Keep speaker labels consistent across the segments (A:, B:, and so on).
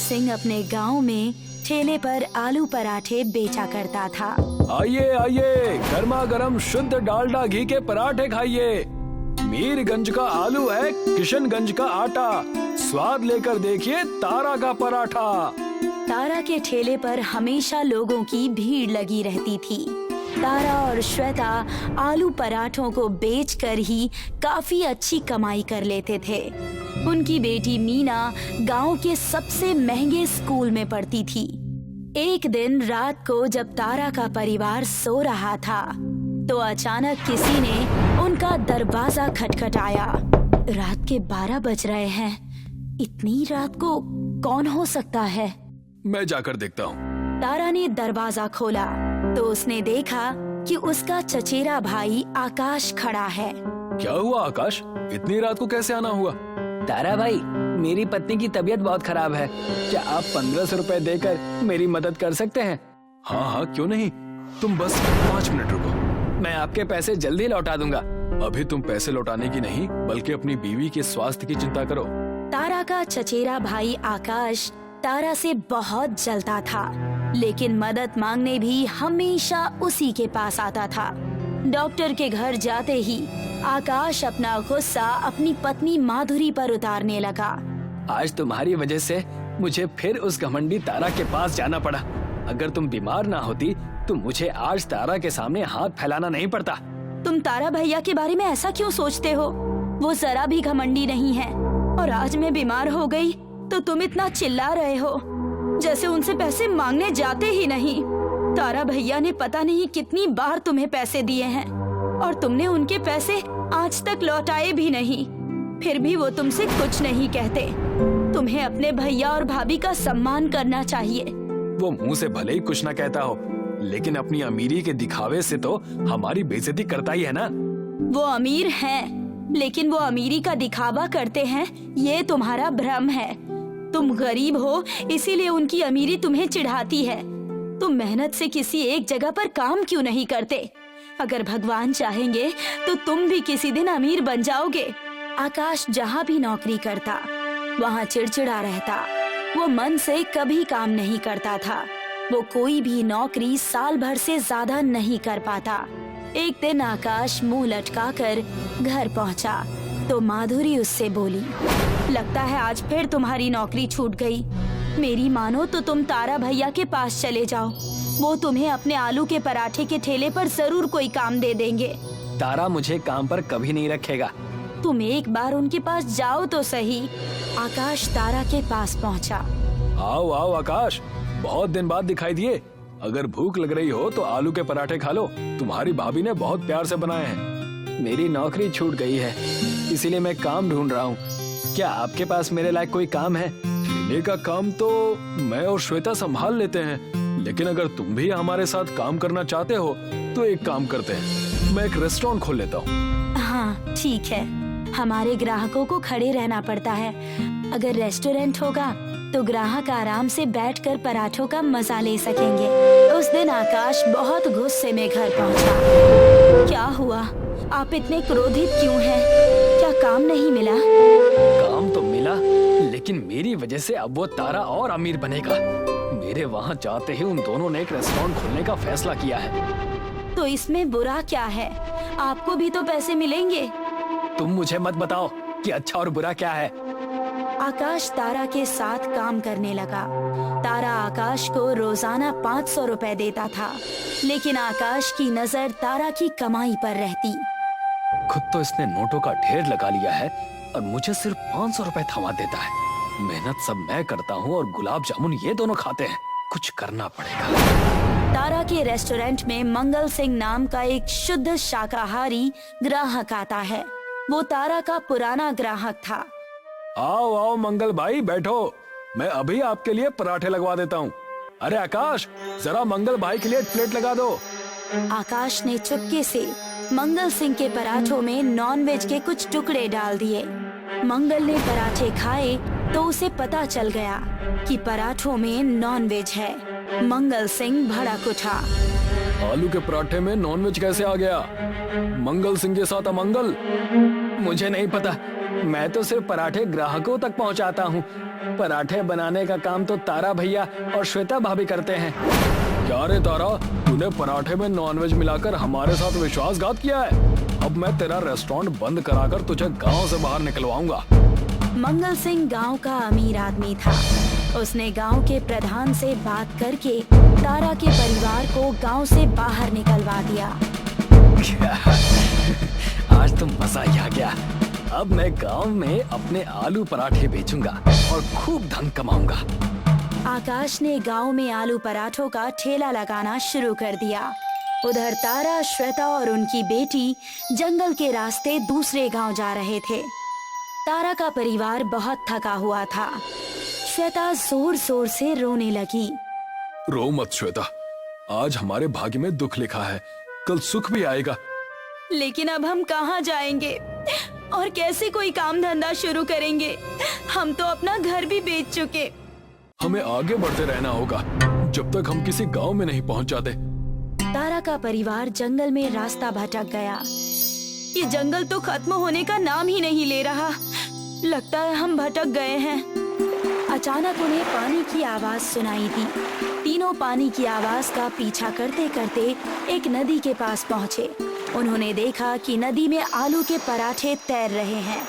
A: सिंह अपने गांव में ठेले पर आलू पराठे बेचा करता था।
B: आइए आइए, गर्मा गर्म शुद्ध डालडा घी के पराठे खाइए। मीरगंज का आलू है, किशनगंज का आटा, स्वाद लेकर देखिए तारा का पराठा।
A: तारा के ठेले पर हमेशा लोगों की भीड़ लगी रहती थी। तारा और श्वेता आलू पराठों को बेचकर ही काफी अच्छी कमाई कर लेते थे। उनकी बेटी मीना गांव के सबसे महंगे स्कूल में पढ़ती थी। एक दिन रात को जब तारा का परिवार सो रहा था तो अचानक किसी ने उनका दरवाजा खटखटाया। रात के 12 बज रहे हैं, इतनी रात को कौन हो सकता है?
B: मैं जाकर देखता हूँ।
A: तारा ने दरवाजा खोला तो उसने देखा कि उसका चचेरा भाई आकाश खड़ा है।
B: क्या हुआ आकाश, इतनी रात को कैसे आना हुआ?
C: तारा भाई, मेरी पत्नी की तबीयत बहुत खराब है, क्या आप 1500 रुपए देकर मेरी मदद कर सकते हैं?
B: हाँ हाँ, क्यों नहीं, तुम बस 5 मिनट रुको।
C: मैं आपके पैसे जल्दी लौटा दूंगा।
B: अभी तुम पैसे लौटाने की नहीं बल्कि अपनी बीवी के स्वास्थ्य की चिंता करो।
A: तारा का चचेरा भाई आकाश तारा से बहुत जलता था, लेकिन मदद मांगने भी हमेशा उसी के पास आता था। डॉक्टर के घर जाते ही आकाश अपना गुस्सा अपनी पत्नी माधुरी पर उतारने लगा।
C: आज तुम्हारी वजह से मुझे फिर उस घमंडी तारा के पास जाना पड़ा। अगर तुम बीमार ना होती तो मुझे आज तारा के सामने हाथ फैलाना नहीं पड़ता।
A: तुम तारा भैया के बारे में ऐसा क्यों सोचते हो? वो जरा भी घमंडी नहीं है, और आज मैं बीमार हो गई तो तुम इतना चिल्ला रहे हो जैसे उनसे पैसे मांगने जाते ही नहीं। तारा भैया ने पता नहीं कितनी बार तुम्हें पैसे दिए हैं और तुमने उनके पैसे आज तक लौटाए भी नहीं, फिर भी वो तुमसे कुछ नहीं कहते। तुम्हें अपने भैया और भाभी का सम्मान करना चाहिए।
B: वो मुंह से भले ही कुछ ना कहता हो, लेकिन अपनी अमीरी के दिखावे से तो हमारी बेइज्जती करता ही है ना।
A: वो अमीर हैं, लेकिन वो अमीरी का दिखावा करते हैं, ये तुम्हारा भ्रम है। तुम गरीब हो इसीलिए उनकी अमीरी तुम्हें चिढ़ाती है। तुम मेहनत से किसी एक जगह पर काम क्यों नहीं करते? अगर भगवान चाहेंगे तो तुम भी किसी दिन अमीर बन जाओगे। आकाश जहाँ भी नौकरी करता वहाँ चिड़चिड़ा रहता। वो मन से कभी काम नहीं करता था। वो कोई भी नौकरी साल भर से ज्यादा नहीं कर पाता। एक दिन आकाश मुंह लटकाकर घर पहुँचा तो माधुरी उससे बोली, लगता है आज फिर तुम्हारी नौकरी छूट गई। मेरी मानो तो तुम तारा भैया के पास चले जाओ, वो तुम्हें अपने आलू के पराठे के ठेले पर जरूर कोई काम दे देंगे।
C: तारा मुझे काम पर कभी नहीं रखेगा।
A: तुम एक बार उनके पास जाओ तो सही। आकाश तारा के पास पहुंचा।
B: आओ आओ आकाश, बहुत दिन बाद दिखाई दिए। अगर भूख लग रही हो तो आलू के पराठे खा लो, तुम्हारी भाभी ने बहुत प्यार से बनाए हैं।
C: मेरी नौकरी छूट गई है, इसीलिए मैं काम ढूंढ रहा हूँ। क्या आपके पास मेरे लायक कोई काम है?
B: ठेले का काम तो मैं और श्वेता संभाल लेते हैं, लेकिन अगर तुम भी हमारे साथ काम करना चाहते हो तो एक काम करते हैं, मैं एक रेस्टोरेंट खोल लेता हूँ।
A: हाँ ठीक है, हमारे ग्राहकों को खड़े रहना पड़ता है। अगर रेस्टोरेंट होगा तो ग्राहक आराम से बैठकर पराठों का मजा ले सकेंगे। उस दिन आकाश बहुत गुस्से में घर पहुंचा। क्या हुआ? आप इतने क्रोधित क्यों हैं? क्या काम नहीं मिला?
C: काम तो मिला, लेकिन मेरी वजह से अब वो तारा और अमीर बनेगा। मेरे वहाँ जाते ही उन दोनों ने एक रेस्टोरेंट खोलने का फैसला किया है।
A: तो इसमें बुरा क्या है? आपको भी तो पैसे मिलेंगे।
C: तुम मुझे मत बताओ कि अच्छा और बुरा क्या है।
A: आकाश तारा के साथ काम करने लगा। तारा आकाश को रोजाना 500 रुपए देता था, लेकिन आकाश की नजर तारा की कमाई पर रहती।
C: खुद तो इसने नोटों का ढेर लगा लिया है और मुझे सिर्फ 500 रुपए थमा देता है। मेहनत सब मैं करता हूँ और गुलाब जामुन ये दोनों खाते हैं। कुछ करना पड़ेगा।
A: तारा के रेस्टोरेंट में मंगल सिंह नाम का एक शुद्ध शाकाहारी ग्राहक आता है। वो तारा का पुराना ग्राहक था।
B: आओ आओ मंगल भाई, बैठो, मैं अभी आपके लिए पराठे लगवा देता हूँ। अरे आकाश, जरा मंगल भाई के लिए प्लेट लगा दो।
A: आकाश ने चुपके से मंगल सिंह के पराठों में नॉनवेज के कुछ टुकड़े डाल दिए। मंगल ने पराठे खाए तो उसे पता चल गया कि पराठों में नॉनवेज है। मंगल सिंह भड़क उठा।
B: आलू के पराठे में नॉनवेज कैसे आ गया? मंगल सिंह के साथ अमंगल?
C: मुझे नहीं पता, मैं तो सिर्फ पराठे ग्राहकों तक पहुंचाता हूँ। पराठे बनाने का काम तो तारा भैया और श्वेता भाभी करते हैं।
B: क्या रे तारा, तूने पराठे में नॉनवेज मिलाकर हमारे साथ विश्वासघात किया है। अब मैं तेरा रेस्टोरेंट बंद कराकर तुझे गांव से बाहर निकलवाऊंगा।
A: मंगल सिंह गांव का अमीर आदमी था। उसने गांव के प्रधान से बात करके तारा के परिवार को गांव से बाहर निकलवा दिया।
C: आज तो मजा ही आ गया। अब मैं गांव में अपने आलू पराठे बेचूंगा और खूब धन कमाऊंगा।
A: आकाश ने गांव में आलू पराठों का ठेला लगाना शुरू कर दिया। उधर तारा, श्वेता और उनकी बेटी जंगल के रास्ते दूसरे गांव जा रहे थे। तारा का परिवार बहुत थका हुआ था। श्वेता जोर जोर से रोने लगी।
B: रो मत श्वेता, आज हमारे भाग्य में दुख लिखा है, कल सुख भी आएगा।
A: लेकिन अब हम कहाँ जाएंगे और कैसे कोई काम धंधा शुरू करेंगे? हम तो अपना घर भी बेच चुके।
B: हमें आगे बढ़ते रहना होगा जब तक हम किसी गांव में नहीं पहुंच जाते।
A: तारा का परिवार जंगल में रास्ता भटक गया। ये जंगल तो खत्म होने का नाम ही नहीं ले रहा। लगता है हम भटक गए हैं। अचानक उन्हें पानी की आवाज सुनाई दी। तीनों पानी की आवाज का पीछा करते करते एक नदी के पास पहुँचे। उन्होंने देखा कि नदी में आलू के पराठे तैर रहे हैं।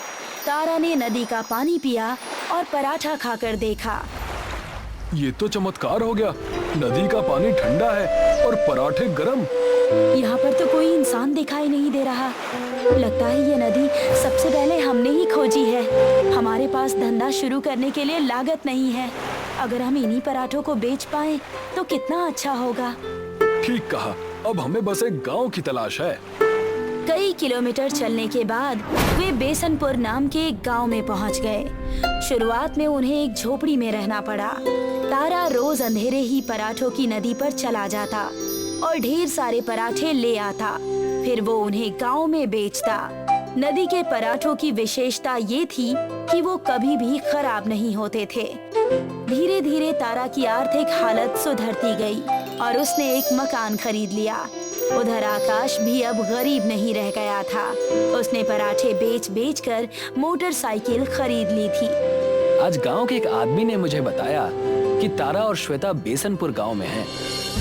A: तारा ने नदी का पानी पिया और पराठा खाकर देखा।
B: ये तो चमत्कार हो गया, नदी का पानी ठंडा है और पराठे गरम।
A: यहाँ पर तो कोई इंसान दिखाई नहीं दे रहा। लगता है ये नदी सबसे पहले हमने ही खोजी है। हमारे पास धंधा शुरू करने के लिए लागत नहीं है। अगर हम इन्हीं पराठों को बेच पाए तो कितना अच्छा होगा।
B: ठीक कहा, अब हमें बस एक गांव की तलाश है।
A: कई किलोमीटर चलने के बाद वे बेसनपुर नाम के एक गांव में पहुंच गए। शुरुआत में उन्हें एक झोपड़ी में रहना पड़ा। तारा रोज अंधेरे ही पराठों की नदी पर चला जाता और ढेर सारे पराठे ले आता। फिर वो उन्हें गांव में बेचता। नदी के पराठों की विशेषता ये थी कि वो कभी भी खराब नहीं होते थे। धीरे धीरे तारा की आर्थिक हालत सुधरती गई और उसने एक मकान खरीद लिया। उधर आकाश भी अब गरीब नहीं रह गया था। उसने पराठे बेच बेच कर मोटरसाइकिल खरीद ली थी।
C: आज गांव के एक आदमी ने मुझे बताया कि तारा और श्वेता बेसनपुर गांव में हैं।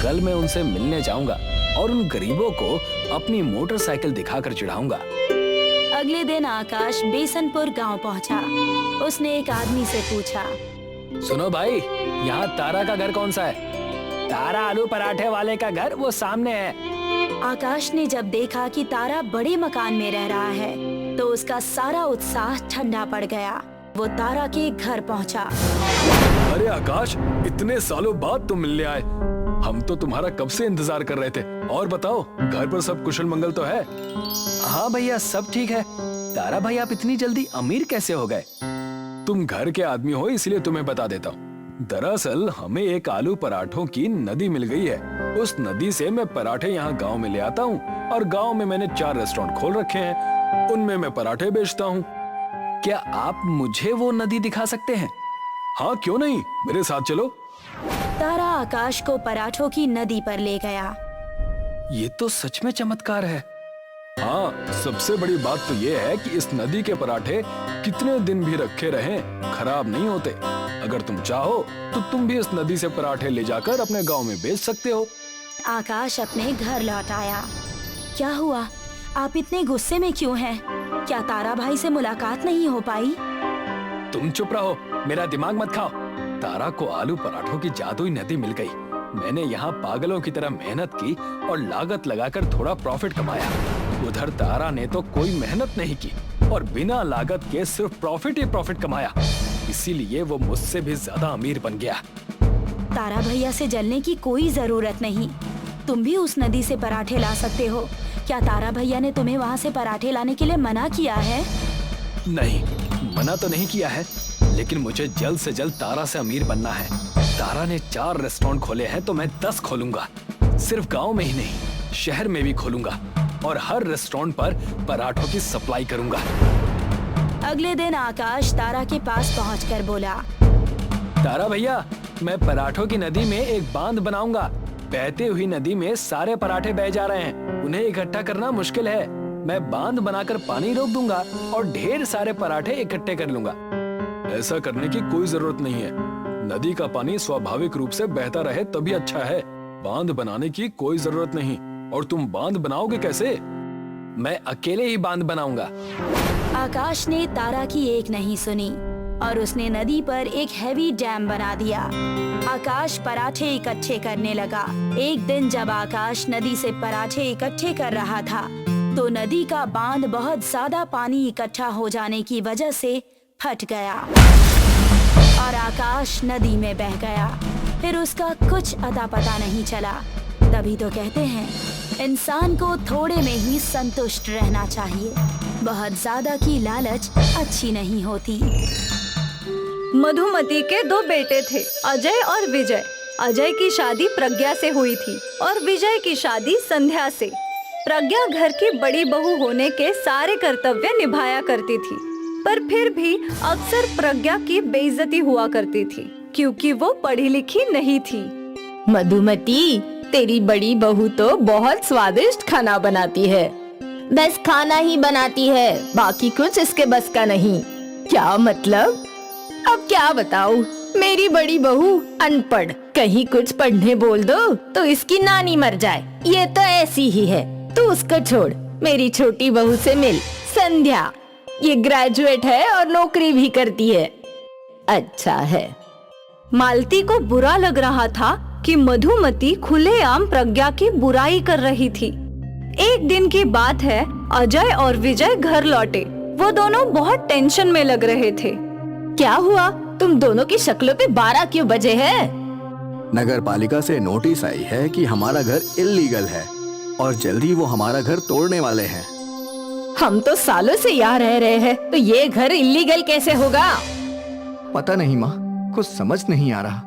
C: कल मैं उनसे मिलने जाऊंगा और उन गरीबों को अपनी मोटरसाइकिल दिखाकर चिढ़ाऊंगा।
A: अगले दिन आकाश बेसनपुर गांव पहुंचा। उसने एक आदमी से पूछा,
C: सुनो भाई, यहाँ तारा का घर कौन सा है? तारा आलू पराठे वाले का घर वो सामने है।
A: आकाश ने जब देखा कि तारा बड़े मकान में रह रहा है तो उसका सारा उत्साह ठंडा पड़ गया। वो तारा के घर पहुंचा।
B: अरे आकाश, इतने सालों बाद तुम मिलने आए। हम तो तुम्हारा कब से इंतजार कर रहे थे। और बताओ, घर पर सब कुशल मंगल तो है?
C: हाँ भैया, सब ठीक है। तारा भाई, आप इतनी जल्दी अमीर कैसे हो गए?
B: तुम घर के आदमी हो इसलिए तुम्हें बता देता हूँ। दरअसल हमें एक आलू पराठों की नदी मिल गई है। उस नदी से मैं पराठे यहाँ गांव में ले आता हूँ और गांव में मैंने 4 रेस्टोरेंट खोल रखे हैं। उनमें मैं पराठे बेचता हूँ।
C: क्या आप मुझे वो नदी दिखा सकते हैं?
B: हाँ, क्यों नहीं, मेरे साथ चलो।
A: तारा आकाश को पराठों की नदी पर ले गया।
C: ये तो सच में चमत्कार है।
B: हाँ, सबसे बड़ी बात तो ये है कि इस नदी के पराठे कितने दिन भी रखे रहें खराब नहीं होते। अगर तुम चाहो तो तुम भी इस नदी से पराठे ले जाकर अपने गांव में बेच सकते हो।
A: आकाश अपने घर लौट आया। क्या हुआ? आप इतने गुस्से में क्यों हैं? क्या तारा भाई से मुलाकात नहीं हो पाई?
C: तुम चुप रहो, मेरा दिमाग मत खाओ। तारा को आलू पराठों की जादुई नदी मिल गई। मैंने यहाँ पागलों की तरह मेहनत की और लागत लगाकर थोड़ा प्रॉफिट कमाया। उधर तारा ने तो कोई मेहनत नहीं की और बिना लागत के सिर्फ प्रॉफिट ही प्रॉफिट कमाया। इसीलिए वो मुझसे भी ज्यादा अमीर बन गया।
A: तारा भैया से जलने की कोई जरूरत नहीं। तुम भी उस नदी से पराठे ला सकते हो। क्या तारा भैया ने तुम्हें वहाँ से पराठे लाने के लिए मना किया है?
C: नहीं, मना तो नहीं किया है, लेकिन मुझे जल्द से जल्द तारा से अमीर बनना है। तारा ने 4 रेस्टोरेंट खोले हैं तो मैं 10 खोलूंगा। सिर्फ गांव में ही नहीं, शहर में भी खोलूंगा और हर रेस्टोरेंट पर पराठों की सप्लाई करूंगा।
A: अगले दिन आकाश तारा के पास पहुंचकर बोला,
C: तारा भैया, मैं पराठों की नदी में एक बांध बनाऊंगा।
B: बहती हुई नदी में सारे पराठे बह जा रहे हैं। उन्हें इकट्ठा करना मुश्किल है। मैं बांध बनाकर पानी रोक दूंगा और ढेर सारे पराठे इकट्ठे कर लूंगा। ऐसा करने की कोई जरूरत नहीं है। नदी का पानी स्वाभाविक रूप से बहता रहे तभी अच्छा है। बांध बनाने की कोई जरूरत नहीं। और तुम बांध बनाओगे कैसे? मैं अकेले ही बांध बनाऊंगा।
A: आकाश ने तारा की एक नहीं सुनी और उसने नदी पर एक हैवी डैम बना दिया। आकाश पराठे इकट्ठे करने लगा। एक दिन जब आकाश नदी से पराठे इकट्ठे कर रहा था तो नदी का बांध बहुत ज्यादा पानी इकट्ठा हो जाने की वजह से फट गया और आकाश नदी में बह गया। फिर उसका कुछ अता पता नहीं चला। तभी तो कहते हैं इंसान को थोड़े में ही संतुष्ट रहना चाहिए। बहुत ज्यादा की लालच अच्छी नहीं होती।
D: मधुमती के 2 बेटे थे, अजय और विजय। अजय की शादी प्रज्ञा से हुई थी और विजय की शादी संध्या से। प्रज्ञा घर की बड़ी बहू होने के सारे कर्तव्य निभाया करती थी, पर फिर भी अक्सर प्रज्ञा की बेइज्जती हुआ करती थी क्योंकि वो पढ़ी लिखी नहीं थी।
E: मधुमती, तेरी बड़ी बहू तो बहुत स्वादिष्ट खाना बनाती है। बस खाना ही बनाती है, बाकी कुछ इसके बस का नहीं। क्या मतलब? अब क्या बताऊं? मेरी बड़ी बहू अनपढ़, कहीं कुछ पढ़ने बोल दो तो इसकी नानी मर जाए। ये तो ऐसी ही है। तू उसको छोड़, मेरी छोटी बहू से मिल, संध्या। ये ग्रेजुएट है और नौकरी भी करती है। अच्छा है।
D: मालती को बुरा लग रहा था कि मधुमती खुलेआम प्रज्ञा की बुराई कर रही थी। एक दिन की बात है, अजय और विजय घर लौटे। वो दोनों बहुत टेंशन में लग रहे थे।
E: क्या हुआ? तुम दोनों की शक्लों पे 12 क्यों बजे हैं?
F: नगर पालिका से नोटिस आई है कि हमारा घर इल्लीगल है और जल्दी वो हमारा घर तोड़ने वाले हैं।
E: हम तो सालों से यहाँ रह रहे हैं, तो ये घर इल्लीगल कैसे होगा?
F: पता नहीं माँ, कुछ समझ नहीं आ रहा।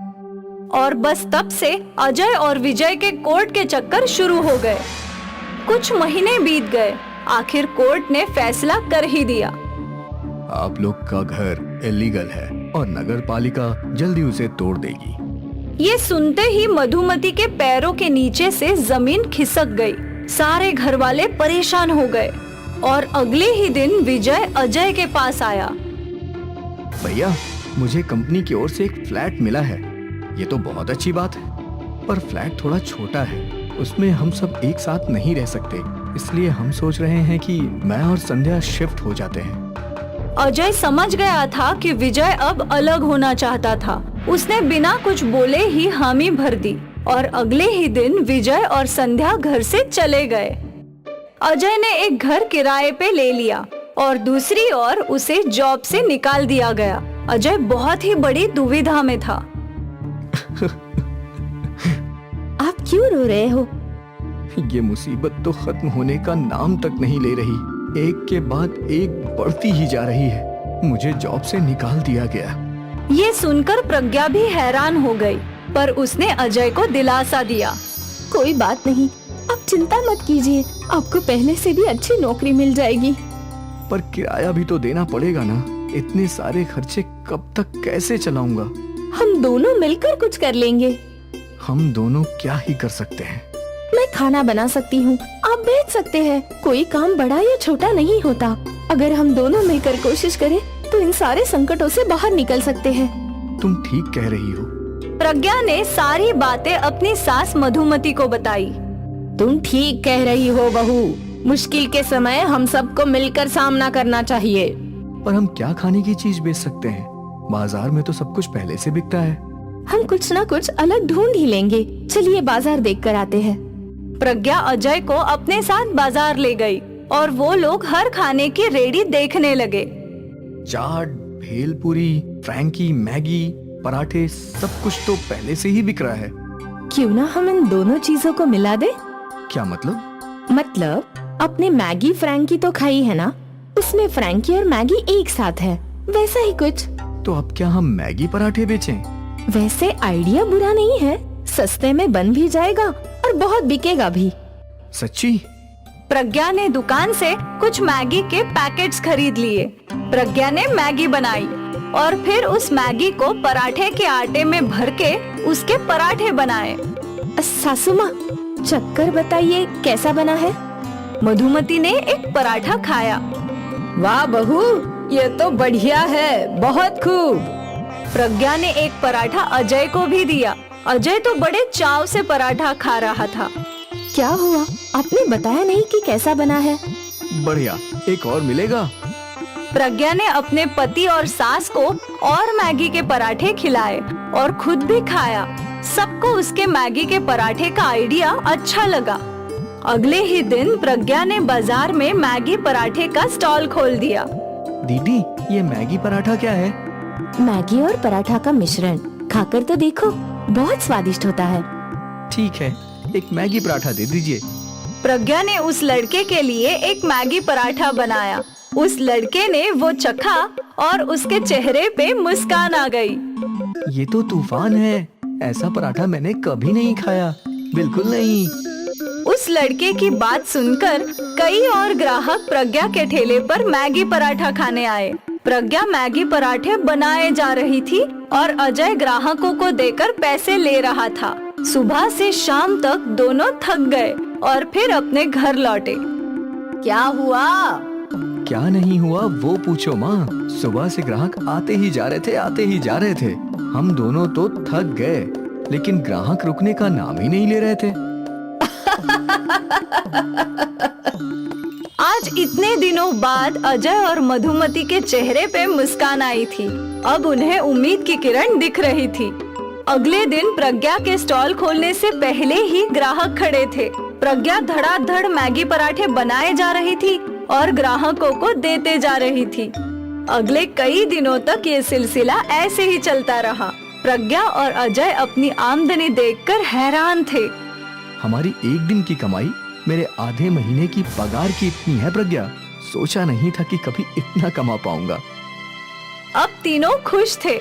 D: और बस तब से अजय और विजय के कोर्ट के चक्कर शुरू हो गए। कुछ महीने बीत गए। आखिर कोर्ट ने फैसला कर ही दिया।
F: आप लोग का घर इल्लीगल है और नगर पालिका जल्दी उसे तोड़ देगी।
D: ये सुनते ही मधुमती के पैरों के नीचे से जमीन खिसक गई। सारे घर वाले परेशान हो गए और अगले ही दिन विजय अजय के पास आया।
F: भैया, मुझे कंपनी की ओर से एक फ्लैट मिला है। ये तो बहुत अच्छी बात है, पर फ्लैट थोड़ा छोटा है। उसमें हम सब एक साथ नहीं रह सकते, इसलिए हम सोच रहे हैं कि मैं और संध्या शिफ्ट हो जाते हैं।
D: अजय समझ गया था कि विजय अब अलग होना चाहता था। उसने बिना कुछ बोले ही हामी भर दी और अगले ही दिन विजय और संध्या घर से चले गए। अजय ने एक घर किराए पे ले लिया और दूसरी ओर उसे जॉब से निकाल दिया गया। अजय बहुत ही बड़ी दुविधा में था।
E: आप क्यों रो रहे हो?
F: ये मुसीबत तो खत्म होने का नाम तक नहीं ले रही। एक के बाद एक बढ़ती ही जा रही है। मुझे जॉब से निकाल दिया गया।
D: ये सुनकर प्रज्ञा भी हैरान हो गई, पर उसने अजय को दिलासा दिया।
E: कोई बात नहीं, आप चिंता मत कीजिए, आपको पहले से भी अच्छी नौकरी मिल जाएगी।
F: पर किराया भी तो देना पड़ेगा ना। इतने सारे खर्चे कब तक कैसे चलाऊंगा?
E: हम दोनों मिलकर कुछ कर लेंगे।
F: हम दोनों क्या ही कर सकते हैं?
E: मैं खाना बना सकती हूँ, आप बेच सकते हैं। कोई काम बड़ा या छोटा नहीं होता। अगर हम दोनों मिलकर कोशिश करें तो इन सारे संकटों से बाहर निकल सकते हैं।
F: तुम ठीक कह रही हो।
D: प्रज्ञा ने सारी बातें अपनी सास मधुमती को बताई।
E: तुम ठीक कह रही हो बहू, मुश्किल के समय हम सबको मिलकर सामना करना चाहिए।
F: पर हम क्या खाने की चीज बेच सकते हैं? बाजार में तो सब कुछ पहले से बिकता है।
E: हम कुछ ना कुछ अलग ढूंढ ही लेंगे। चलिए बाजार देख कर आते हैं।
D: प्रज्ञा अजय को अपने साथ बाजार ले गई और वो लोग हर खाने की रेडी देखने लगे।
F: चाट, भेलपुरी, फ्रैंकी, मैगी, पराठे, सब कुछ तो पहले से ही बिक रहा है।
E: क्यों ना हम इन दोनों चीजों को मिला दे?
F: क्या मतलब?
E: मतलब आपने मैगी फ्रैंकी तो खाई है ना, उसमें फ्रैंकी और मैगी एक साथ है, वैसा ही कुछ।
F: तो अब क्या हम मैगी पराठे बेचें?
E: वैसे आइडिया बुरा नहीं है, सस्ते में बन भी जाएगा और बहुत बिकेगा भी।
F: सच्ची?
D: प्रज्ञा ने दुकान से कुछ मैगी के पैकेट्स खरीद लिए। प्रज्ञा ने मैगी बनाई और फिर उस मैगी को पराठे के आटे में भर के उसके पराठे बनाए।
E: सासू माँ, चक्कर बताइए कैसा बना है?
D: मधुमती ने एक पराठा खाया।
E: वाह बहू, ये तो बढ़िया है, बहुत खूब।
D: प्रज्ञा ने एक पराठा अजय को भी दिया। अजय तो बड़े चाव से पराठा खा रहा था।
E: क्या हुआ, आपने बताया नहीं कि कैसा बना है?
F: बढ़िया, एक और मिलेगा?
D: प्रज्ञा ने अपने पति और सास को और मैगी के पराठे खिलाए और खुद भी खाया। सबको उसके मैगी के पराठे का आइडिया अच्छा लगा। अगले ही दिन प्रज्ञा ने बाजार में मैगी पराठे का स्टॉल खोल दिया।
F: दीदी, ये मैगी पराठा क्या है?
E: मैगी और पराठा का मिश्रण, खाकर तो देखो, बहुत स्वादिष्ट होता है।
F: ठीक है, एक मैगी पराठा दे दीजिए।
D: प्रज्ञा ने उस लड़के के लिए एक मैगी पराठा बनाया। उस लड़के ने वो चखा और उसके चेहरे पे मुस्कान आ गई।
F: ये तो तूफान है, ऐसा पराठा मैंने कभी नहीं खाया, बिल्कुल नहीं।
D: उस लड़के की बात सुनकर कई और ग्राहक प्रज्ञा के ठेले पर मैगी पराठा खाने आए। प्रज्ञा मैगी पराठे बनाए जा रही थी और अजय ग्राहकों को देकर पैसे ले रहा था। सुबह से शाम तक दोनों थक गए और फिर अपने घर लौटे।
E: क्या हुआ?
F: क्या नहीं हुआ वो पूछो माँ। सुबह से ग्राहक आते ही जा रहे थे, आते ही जा रहे थे। हम दोनों तो थक गए, लेकिन ग्राहक रुकने का नाम ही नहीं ले रहे थे।
D: आज इतने दिनों बाद अजय और मधुमती के चेहरे पे मुस्कान आई थी। अब उन्हें उम्मीद की किरण दिख रही थी। अगले दिन प्रज्ञा के स्टॉल खोलने से पहले ही ग्राहक खड़े थे। प्रज्ञा धड़ाधड़ मैगी पराठे बनाए जा रही थी और ग्राहकों को देते जा रही थी। अगले कई दिनों तक ये सिलसिला ऐसे ही चलता रहा। प्रज्ञा और अजय अपनी आमदनी देखकर हैरान थे।
F: हमारी एक दिन की कमाई मेरे आधे महीने की पगार की इतनी है प्रज्ञा। सोचा नहीं था कि कभी इतना कमा पाऊंगा।
D: अब तीनों खुश थे।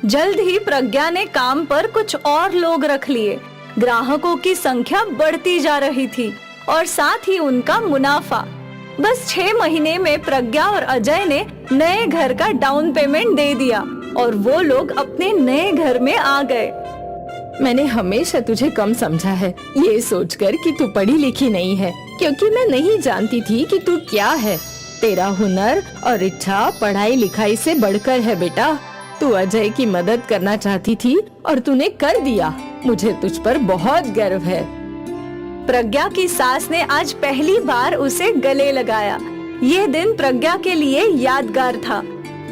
D: जल्द ही प्रज्ञा ने काम पर कुछ और लोग रख लिए। ग्राहकों की संख्या बढ़ती जा रही थी और साथ ही उनका मुनाफा। बस 6 महीने में प्रज्ञा और अजय ने नए घर का डाउन पेमेंट दे दिया और वो लोग अपने नए घर में आ गए।
E: मैंने हमेशा तुझे कम समझा है, ये सोचकर कि तू पढ़ी लिखी नहीं है, क्योंकि मैं नहीं जानती थी कि तू क्या है। तेरा हुनर और इच्छा पढ़ाई लिखाई से बढ़कर है बेटा। तू अजय की मदद करना चाहती थी और तूने कर दिया। मुझे तुझ पर बहुत गर्व है।
D: प्रज्ञा की सास ने आज पहली बार उसे गले लगाया। ये दिन प्रज्ञा के लिए यादगार था।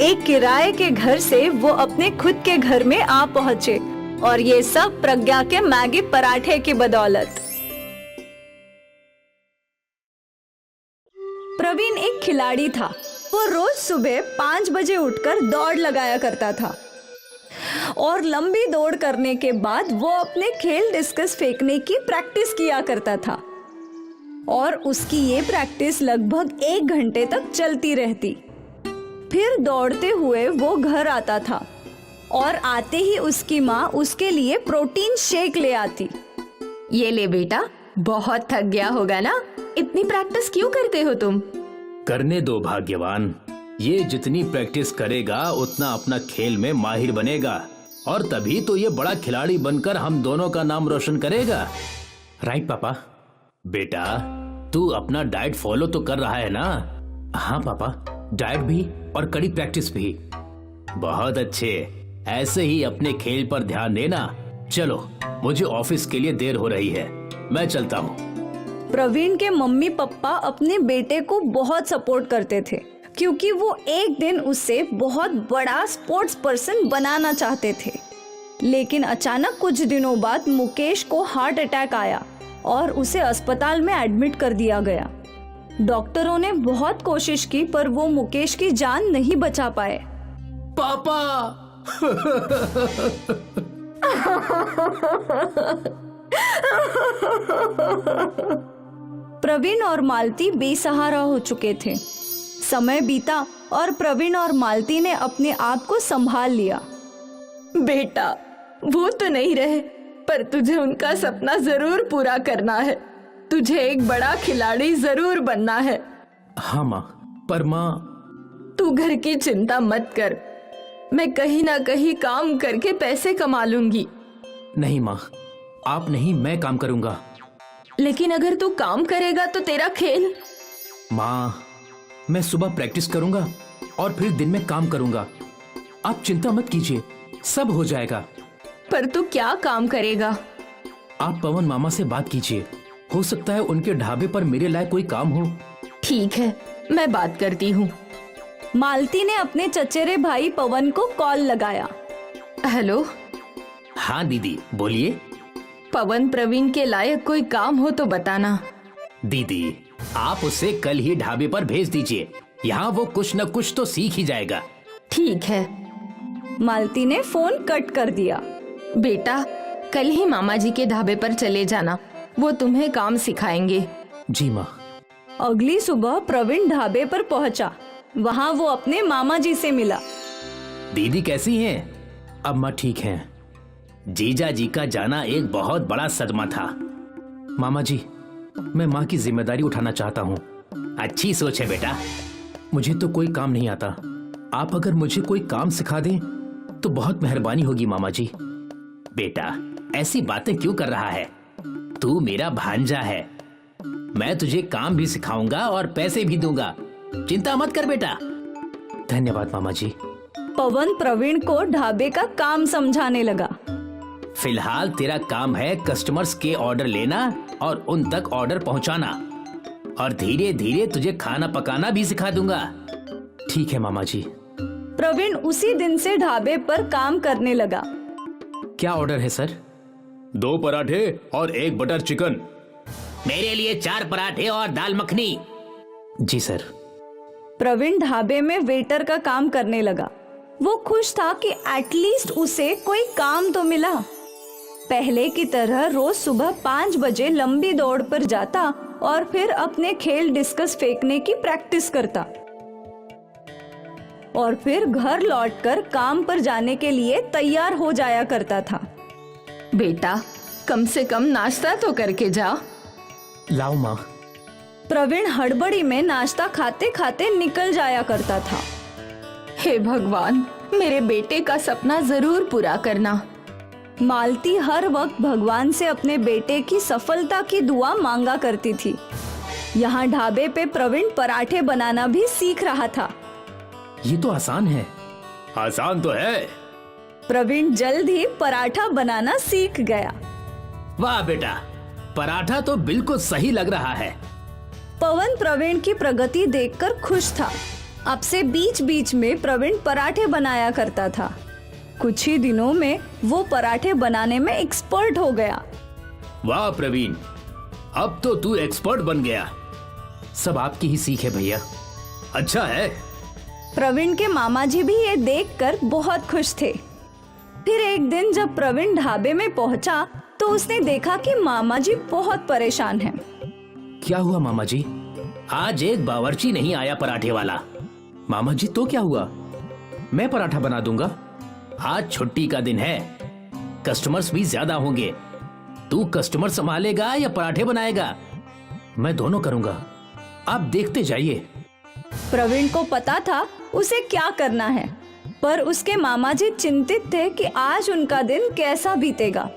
D: एक किराए के घर से वो अपने खुद के घर में आ पहुँचे और ये सब प्रज्ञा के मैगी पराठे की बदौलत। प्रवीण एक खिलाड़ी था। वो रोज सुबह 5 बजे उठकर दौड़ लगाया करता था और लंबी दौड़ करने के बाद वो अपने खेल डिस्कस फेंकने की प्रैक्टिस किया करता था और उसकी ये प्रैक्टिस लगभग 1 घंटे तक चलती रहती। फिर दौड़ते हुए वो घर आता था और आते ही उसकी माँ उसके लिए प्रोटीन शेक ले आती।
E: ये ले बेटा, बहुत थक गया होगा ना, इतनी प्रैक्टिस क्यों करते हो तुम?
G: करने दो भाग्यवान, ये जितनी प्रैक्टिस करेगा उतना अपना खेल में माहिर बनेगा और तभी तो ये बड़ा खिलाड़ी बनकर हम दोनों का नाम रोशन करेगा। राइट पापा। बेटा तू अपना डाइट फॉलो तो कर रहा है ना? हाँ पापा, डाइट भी और कड़ी प्रैक्टिस भी। बहुत अच्छे, ऐसे ही अपने खेल पर ध्यान देना। चलो, मुझे ऑफिस के लिए देर हो रही है, मैं चलता हूँ।
D: प्रवीण के मम्मी पापा अपने बेटे को बहुत सपोर्ट करते थे क्योंकि वो एक दिन उसे बहुत बड़ा स्पोर्ट्स पर्सन बनाना चाहते थे। लेकिन अचानक कुछ दिनों बाद मुकेश को हार्ट अटैक आया और उसे अस्पताल में एडमिट कर दिया गया। डॉक्टरों ने बहुत कोशिश की पर वो मुकेश की जान नहीं बचा पाए।
G: पापा
D: प्रवीण और मालती बेसहारा हो चुके थे। समय बीता और प्रवीण और मालती ने अपने आप को संभाल लिया।
E: बेटा, वो तो नहीं रहे, पर तुझे उनका सपना जरूर पूरा करना है। तुझे एक बड़ा खिलाड़ी जरूर बनना है।
G: हाँ माँ, पर माँ।
E: तू घर की चिंता मत कर, मैं कहीं ना कहीं काम करके पैसे कमा लूंगी।
G: नहीं माँ, आप नहीं, मैं काम करूंगा।
E: लेकिन अगर तू काम करेगा तो तेरा खेल।
G: माँ, मैं सुबह प्रैक्टिस करूंगा और फिर दिन में काम करूंगा। आप चिंता मत कीजिए, सब हो जाएगा।
E: पर तू क्या काम करेगा?
G: आप पवन मामा से बात कीजिए, हो सकता है उनके ढाबे पर मेरे लायक कोई काम हो।
E: ठीक है, मैं बात करती हूँ।
D: मालती ने अपने चचेरे भाई पवन को कॉल लगाया।
E: हेलो
G: हाँ दीदी, बोलिए।
E: पवन, प्रवीण के लायक कोई काम हो तो बताना।
G: दीदी, आप उसे कल ही ढाबे पर भेज दीजिए, यहाँ वो कुछ न कुछ तो सीख ही जाएगा।
E: ठीक है।
D: मालती ने फोन कट कर दिया।
E: बेटा, कल ही मामा जी के ढाबे पर चले जाना, वो तुम्हें काम सिखाएंगे।
G: जी माँ।
D: अगली सुबह प्रवीण ढाबे पर पहुंचा। वहाँ वो अपने मामा जी से मिला।
G: दीदी कैसी हैं? अब माँ ठीक हैं। जीजा जी का जाना एक बहुत बड़ा सदमा था। मामा जी, मैं माँ की जिम्मेदारी उठाना चाहता हूँ। अच्छी सोच है बेटा। मुझे तो कोई काम नहीं आता, आप अगर मुझे कोई काम सिखा दें तो बहुत मेहरबानी होगी मामा जी। बेटा, ऐसी बातें क्यों कर रहा है? तू मेरा भांजा है, मैं तुझे काम भी सिखाऊंगा और पैसे भी दूंगा। चिंता मत कर बेटा। धन्यवाद मामा जी।
D: पवन प्रवीण को ढाबे का काम समझाने लगा।
G: फिलहाल तेरा काम है कस्टमर्स के ऑर्डर लेना और उन तक ऑर्डर पहुंचाना, और धीरे धीरे तुझे खाना पकाना भी सिखा दूंगा। ठीक है मामा जी।
D: प्रवीण उसी दिन से ढाबे पर काम करने लगा।
G: क्या ऑर्डर है सर?
B: 2 पराठे और 1 बटर चिकन।
G: मेरे लिए 4 पराठे और दाल मखनी। जी सर।
D: प्रवीण ढाबे में वेटर का काम करने लगा। वो खुश था कि एटलीस्ट उसे कोई काम तो मिला। पहले की तरह रोज सुबह 5 बजे लंबी दौड़ पर जाता और फिर अपने खेल डिस्कस फेंकने की प्रैक्टिस करता, और फिर घर लौटकर काम पर जाने के लिए तैयार हो जाया करता था।
E: बेटा, कम से कम नाश्ता तो करके जा।
G: लाओ माँ।
D: प्रवीण हड़बड़ी में नाश्ता खाते खाते निकल जाया करता था।
E: हे भगवान, मेरे बेटे का सपना जरूर पूरा करना।
D: मालती हर वक्त भगवान से अपने बेटे की सफलता की दुआ मांगा करती थी। यहाँ ढाबे पे प्रवीण पराठे बनाना भी सीख रहा था।
G: ये तो आसान है।
B: आसान तो है।
D: प्रवीण जल्द ही पराठा बनाना सीख गया।
G: वाह बेटा, पराठा तो बिल्कुल सही लग रहा है।
D: पवन प्रवीण की प्रगति देखकर खुश था। अब से बीच बीच में प्रवीण पराठे बनाया करता था। कुछ ही दिनों में वो पराठे बनाने में एक्सपर्ट हो गया।
G: वाह प्रवीण, अब तो तू एक्सपर्ट बन गया। सब आपकी ही सीख है भैया। अच्छा है।
D: प्रवीण के मामा जी भी ये देखकर बहुत खुश थे। फिर एक दिन जब प्रवीण ढाबे में पहुंचा तो उसने देखा कि मामा जी बहुत परेशान हैं।
G: क्या हुआ मामा जी? आज एक बावर्ची नहीं आया पराठे वाला। मामा जी तो क्या हुआ? मैं पराठा बना दूंगा। आज छुट्टी का दिन है, कस्टमर्स भी ज्यादा होंगे। तू कस्टमर संभालेगा या पराठे बनाएगा? मैं दोनों करूंगा, आप देखते जाइए।
D: प्रवीण को पता था उसे क्या करना है, पर उसके मामा जी चिंतित थे कि आज उनका दिन कैसा बीतेगा।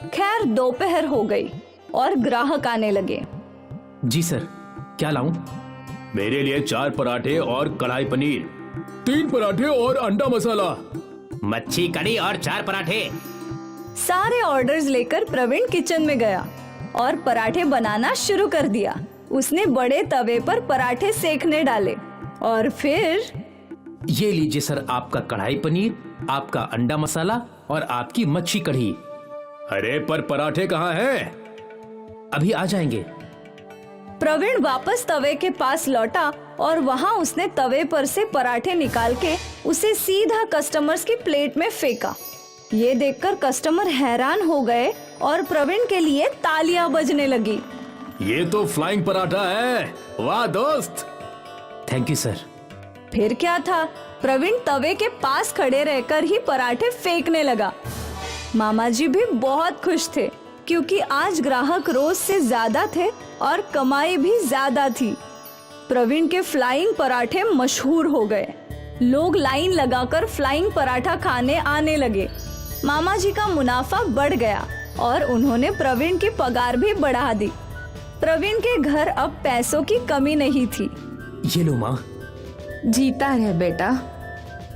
D: खैर दोपहर हो गई और ग्राहक आने लगे।
G: जी सर, क्या लाऊं?
B: मेरे लिए 4 पराठे और कढ़ाई पनीर, 3 पराठे और अंडा मसाला,
G: मच्छी कड़ी और 4 पराठे।
D: सारे ऑर्डर्स लेकर प्रवीण किचन में गया और पराठे बनाना शुरू कर दिया। उसने बड़े तवे पर पराठे सेकने डाले और फिर
G: ये लीजिए सर, आपका कढ़ाई पनीर, आपका अंडा मसाला और आपकी मच्छी कढ़ी।
B: अरे पर पराठे कहाँ हैं?
G: अभी आ जाएंगे।
D: प्रवीण वापस तवे के पास लौटा और वहाँ उसने तवे पर से पराठे निकाल के उसे सीधा कस्टमर्स की प्लेट में फेंका। ये देखकर कस्टमर हैरान हो गए और प्रवीण के लिए तालियां बजने लगी।
B: ये तो फ्लाइंग पराठा है। वाह दोस्त।
G: Thank you sir.
D: फिर क्या था, प्रवीण तवे के पास खड़े रहकर ही पराठे फेंकने लगा। मामा जी भी बहुत खुश थे क्योंकि आज ग्राहक रोज से ज्यादा थे और कमाई भी ज्यादा थी। प्रवीण के फ्लाइंग पराठे मशहूर हो गए। लोग लाइन लगाकर फ्लाइंग पराठा खाने आने लगे। मामा जी का मुनाफा बढ़ गया और उन्होंने प्रवीण की पगार भी बढ़ा दी। प्रवीण के घर अब पैसों की कमी नहीं थी।
G: ये लो माँ।
E: जीता रहे बेटा।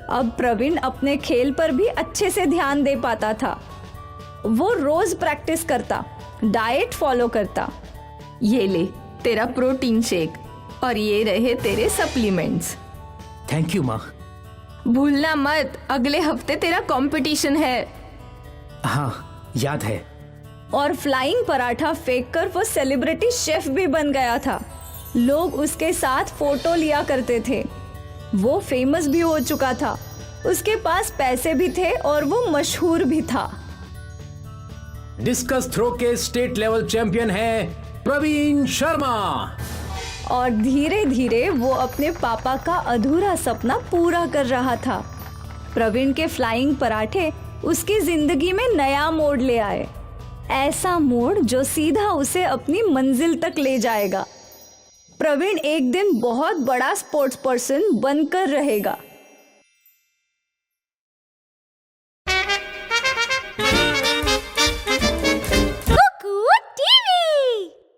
D: अब प्रवीण अपने खेल पर भी अच्छे से ध्यान दे पाता था। वो रोज प्रैक्टिस करता, डाइट फॉलो करता।
E: ये ले तेरा प्रोटीन शेक और ये रहे तेरे सप्लीमेंट्स।
G: थैंक यू माँ।
E: भूलना मत, अगले हफ्ते तेरा कंपटीशन है।
G: हाँ याद है।
D: और फ्लाइंग पराठा फेंककर वो सेलिब्रिटी शेफ भी बन गया था। लोग उसके साथ फोटो लिया करते थे। वो फेमस भी हो चुका था, उसके पास पैसे भी थे और वो मशहूर भी था।
G: डिस्कस थ्रो के स्टेट लेवल चैंपियन है प्रवीण शर्मा।
D: और धीरे धीरे वो अपने पापा का अधूरा सपना पूरा कर रहा था। प्रवीण के फ्लाइंग पराठे उसकी जिंदगी में नया मोड़ ले आए, ऐसा मोड़ जो सीधा उसे अपनी मंजिल तक ले जाएगा। प्रवीण एक दिन बहुत बड़ा स्पोर्ट्स पर्सन बनकर रहेगा।